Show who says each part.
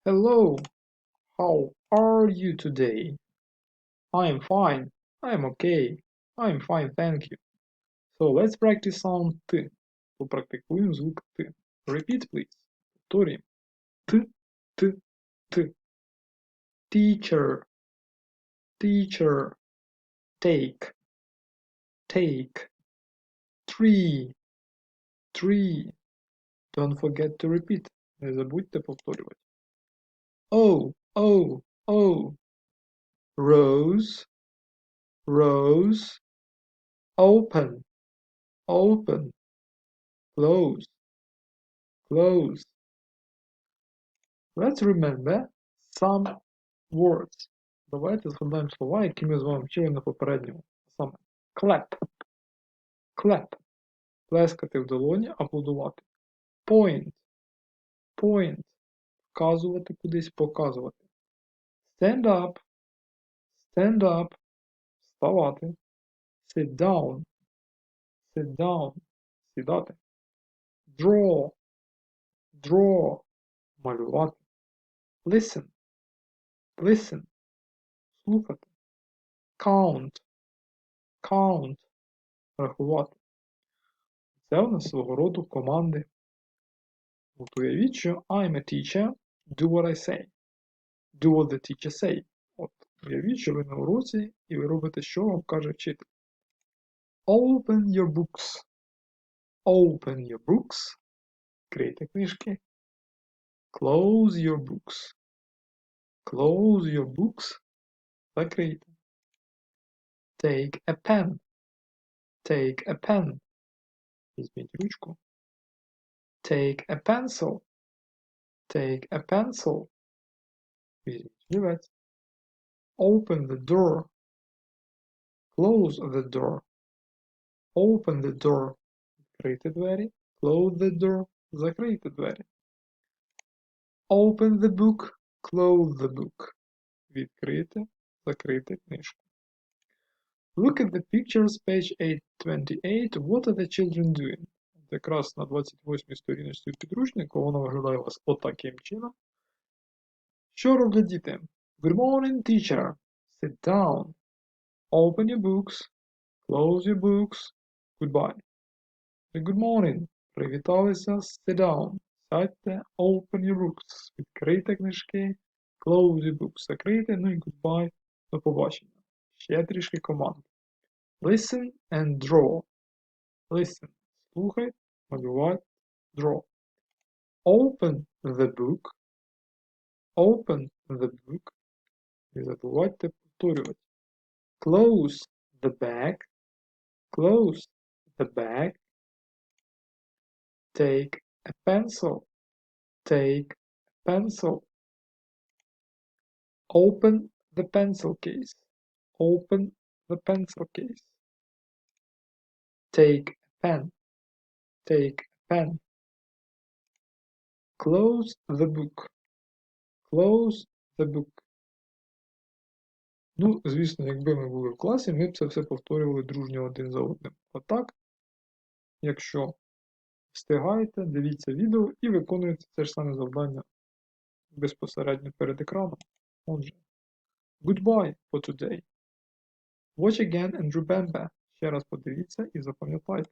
Speaker 1: Hello, how are you today? I'm fine, I'm okay, I'm fine, thank you. So let's practice sound Т. Попрактикуємо звук Т. Repeat, please. Повторюємо. Т, Т, Т. Teacher, teacher. Take, take. Tree, tree. Don't forget to repeat. Не забудьте повторювати. Oh, oh, oh. Rose, rose. Open, open. Close, close. Let's remember some words. Давайте згадаємо слова, які ми з вами вчили на попередньому. Саме clap, clap. Плескати в долоні, аплодувати. Point, point. Вказувати кудись, показувати. Stand up, stand up. Вставати. Sit down, sit down. Сідати. Draw, draw. Малювати. Listen, listen. Слухати. Count, count. Рахувати. Це у нас свого роду команди. От уявіть, що I'm a teacher, do what I say. Do what the teacher say. От уявіть, що ви на уроці і ви робите, що вам каже вчитель. Open your books. Open your books. Відкрийте книжки. Close your books. Close your books. Закрийте. Take a pen. Take a pen. Візьміть ручку. Take a pencil. Take a pencil. Візьміть олівець. Open the door. Close the door. Open the door. Відкрийте двері. Close the door. Закрийте двері. Open the book. Close the book. Відкрийте. Закрийте книжку. Look at the pictures, page 828. What are the children doing? Якраз на 28-й сторіночці підручника воно виглядає у вас отаким чином. Що роблять діти? Good morning, teacher. Sit down. Open your books. Close your books. Goodbye. Good morning. Привіталися. Sit down. Сядьте. Open your books. Відкрийте книжки. Close your books. Закрийте. Ну і goodbye. До побачення. Ще трішки команд. Listen and draw. Listen. Слухай. Малювати. Draw. Open the book. Open the book. Не забувайте повторювати. Close the bag. Close the bag. Take a pencil. Take a pencil. Open the pencil case. Open the pencil case. Take a pen. Take a pen. Close the book. Close the book. Ну, звісно, якби ми були в класі, ми б це все повторювали дружньо один за одним. А так, якщо встигаєте, дивіться відео і виконуєте те ж саме завдання безпосередньо перед екраном. Отже, goodbye for today. Watch again and remember. Ще раз подивіться і запам'ятайте.